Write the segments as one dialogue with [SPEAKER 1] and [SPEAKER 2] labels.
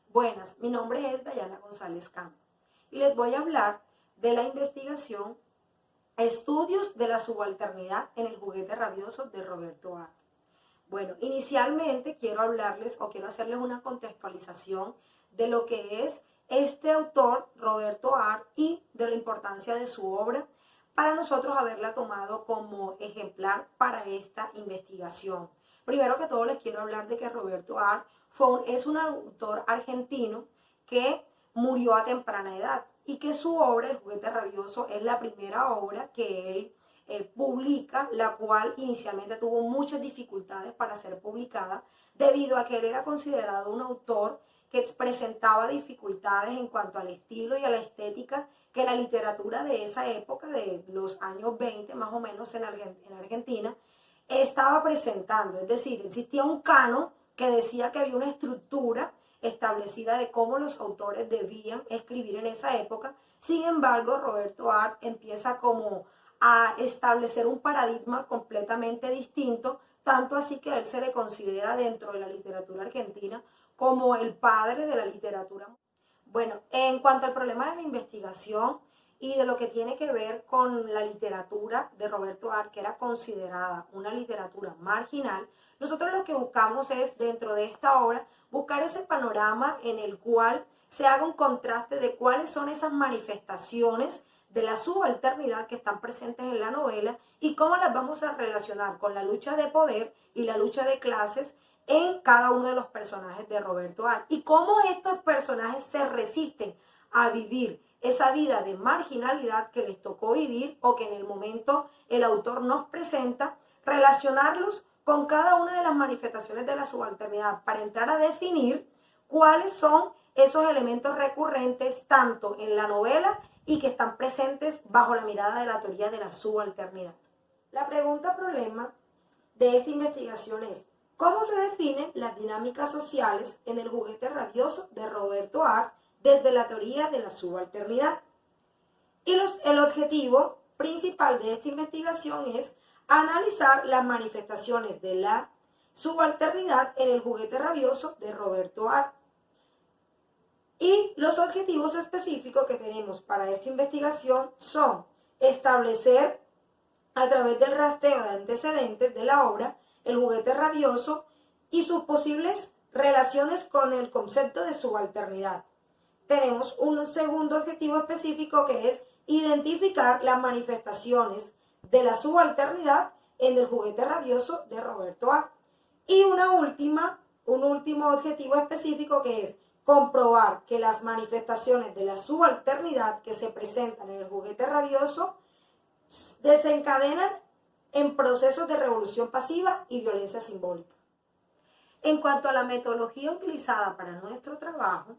[SPEAKER 1] Buenas, mi nombre es Dayana González Campo y les voy a hablar de la investigación Estudios de la subalternidad en el juguete rabioso de Roberto Art. Bueno, inicialmente quiero hablarles o quiero hacerles una contextualización de lo que es este autor, Roberto Art, y de la importancia de su obra para nosotros haberla tomado como ejemplar para esta investigación. Primero que todo les quiero hablar de que Roberto Art es un autor argentino que murió a temprana edad y que su obra, El juguete rabioso, es la primera obra que él publica, la cual inicialmente tuvo muchas dificultades para ser publicada debido a que él era considerado un autor que presentaba dificultades en cuanto al estilo y a la estética que la literatura de esa época, de los años 20 más o menos en Argentina, estaba presentando. Es decir, existía un canon que decía que había una estructura establecida de cómo los autores debían escribir en esa época. Sin embargo, Roberto Art empieza como a establecer un paradigma completamente distinto, tanto así que a él se le considera dentro de la literatura argentina como el padre de la literatura. Bueno, en cuanto al problema de la investigación y de lo que tiene que ver con la literatura de Roberto Art, que era considerada una literatura marginal, nosotros lo que buscamos es, dentro de esta obra, buscar ese panorama en el cual se haga un contraste de cuáles son esas manifestaciones de la subalternidad que están presentes en la novela y cómo las vamos a relacionar con la lucha de poder y la lucha de clases en cada uno de los personajes de Roberto Art y cómo estos personajes se resisten a vivir esa vida de marginalidad que les tocó vivir o que en el momento el autor nos presenta, relacionarlos con cada una de las manifestaciones de la subalternidad para entrar a definir cuáles son esos elementos recurrentes tanto en la novela y que están presentes bajo la mirada de la teoría de la subalternidad. La pregunta problema de esta investigación es: ¿cómo se definen las dinámicas sociales en el juguete rabioso de Roberto Art desde la teoría de la subalternidad? Y el objetivo principal de esta investigación es analizar las manifestaciones de la subalternidad en el juguete rabioso de Roberto Art. Y los objetivos específicos que tenemos para esta investigación son establecer, a través del rastreo de antecedentes de la obra, el juguete rabioso y sus posibles relaciones con el concepto de subalternidad. Tenemos un segundo objetivo específico que es identificar las manifestaciones de la subalternidad en el juguete rabioso de Roberto Art. Y un último objetivo específico que es comprobar que las manifestaciones de la subalternidad que se presentan en el juguete rabioso desencadenan en procesos de revolución pasiva y violencia simbólica. En cuanto a la metodología utilizada para nuestro trabajo,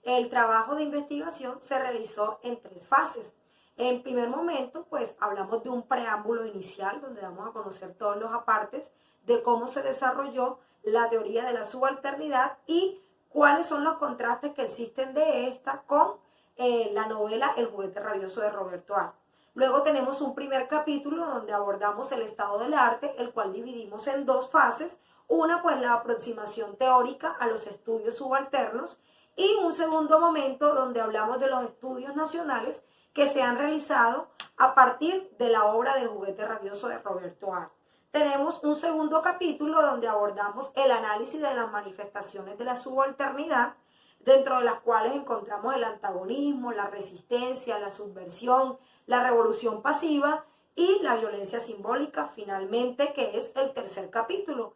[SPEAKER 1] el trabajo de investigación se realizó en 3 fases. En primer momento, pues hablamos de un preámbulo inicial donde damos a conocer todos los apartes de cómo se desarrolló la teoría de la subalternidad y cuáles son los contrastes que existen de esta con la novela El juguete rabioso de Roberto Art. Luego tenemos un primer capítulo donde abordamos el estado del arte, el cual dividimos en 2 fases. Una, pues la aproximación teórica a los estudios subalternos, y un segundo momento donde hablamos de los estudios nacionales que se han realizado a partir de la obra del juguete rabioso de Roberto Art. Tenemos un segundo capítulo donde abordamos el análisis de las manifestaciones de la subalternidad, dentro de las cuales encontramos el antagonismo, la resistencia, la subversión, la revolución pasiva y la violencia simbólica, finalmente, que es el tercer capítulo.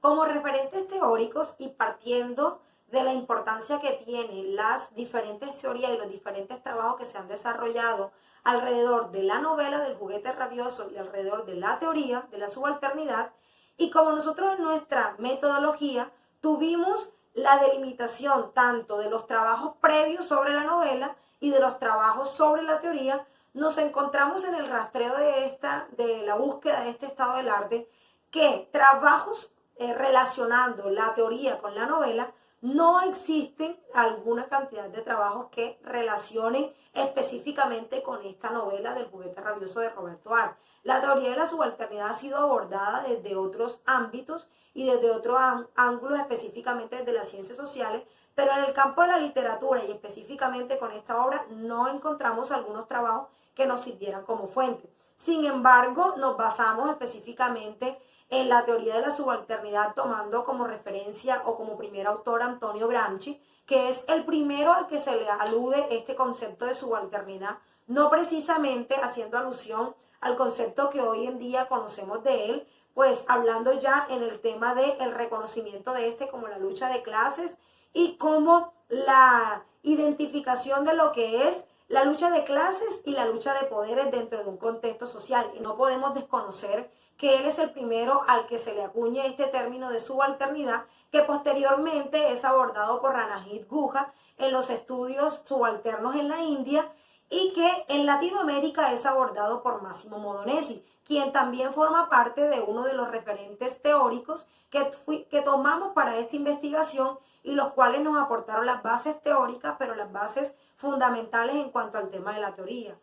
[SPEAKER 1] Como referentes teóricos y partiendo de la importancia que tienen las diferentes teorías y los diferentes trabajos que se han desarrollado alrededor de la novela del juguete rabioso y alrededor de la teoría de la subalternidad, y como nosotros en nuestra metodología tuvimos la delimitación tanto de los trabajos previos sobre la novela y de los trabajos sobre la teoría, nos encontramos en el rastreo de la búsqueda de este estado del arte, que trabajos relacionando la teoría con la novela no existen alguna cantidad de trabajos que relacionen específicamente con esta novela del juguete rabioso de Roberto Art. La teoría de la subalternidad ha sido abordada desde otros ámbitos y desde otros ángulos, específicamente desde las ciencias sociales, pero en el campo de la literatura y específicamente con esta obra no encontramos algunos trabajos que nos sirvieran como fuente. Sin embargo, nos basamos específicamente en la teoría de la subalternidad, tomando como referencia o como primer autor a Antonio Gramsci, que es el primero al que se le alude este concepto de subalternidad, no precisamente haciendo alusión al concepto que hoy en día conocemos de él, pues hablando ya en el tema del reconocimiento de este como la lucha de clases y como la identificación de lo que es la lucha de clases y la lucha de poderes dentro de un contexto social. Y no podemos desconocer que él es el primero al que se le acuñe este término de subalternidad, que posteriormente es abordado por Ranajit Guha en los estudios subalternos en la India y que en Latinoamérica es abordado por Massimo Modonesi, quien también forma parte de uno de los referentes teóricos que tomamos para esta investigación y los cuales nos aportaron las bases teóricas, pero las bases fundamentales en cuanto al tema de la teoría.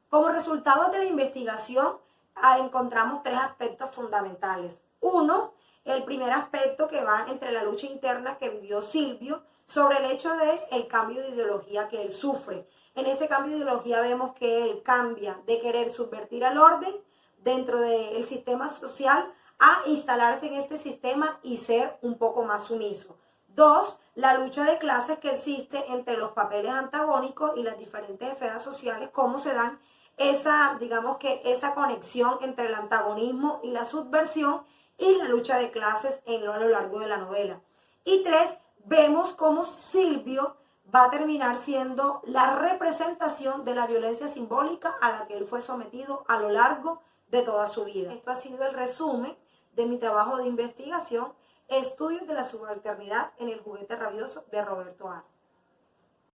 [SPEAKER 1] Como resultado de la investigación, encontramos tres aspectos fundamentales. Uno, el primer aspecto que va entre la lucha interna que vivió Silvio sobre el hecho del cambio de ideología que él sufre. En este cambio de ideología vemos que él cambia de querer subvertir al orden dentro del sistema social a instalarse en este sistema y ser un poco más sumiso. Dos, la lucha de clases que existe entre los papeles antagónicos y las diferentes esferas sociales, cómo se dan esa conexión entre el antagonismo y la subversión y la lucha de clases a lo largo de la novela. Y tres, vemos cómo Silvio va a terminar siendo la representación de la violencia simbólica a la que él fue sometido a lo largo de toda su vida. Esto ha sido el resumen de mi trabajo de investigación, Estudios de la subalternidad en el juguete rabioso de Roberto Art.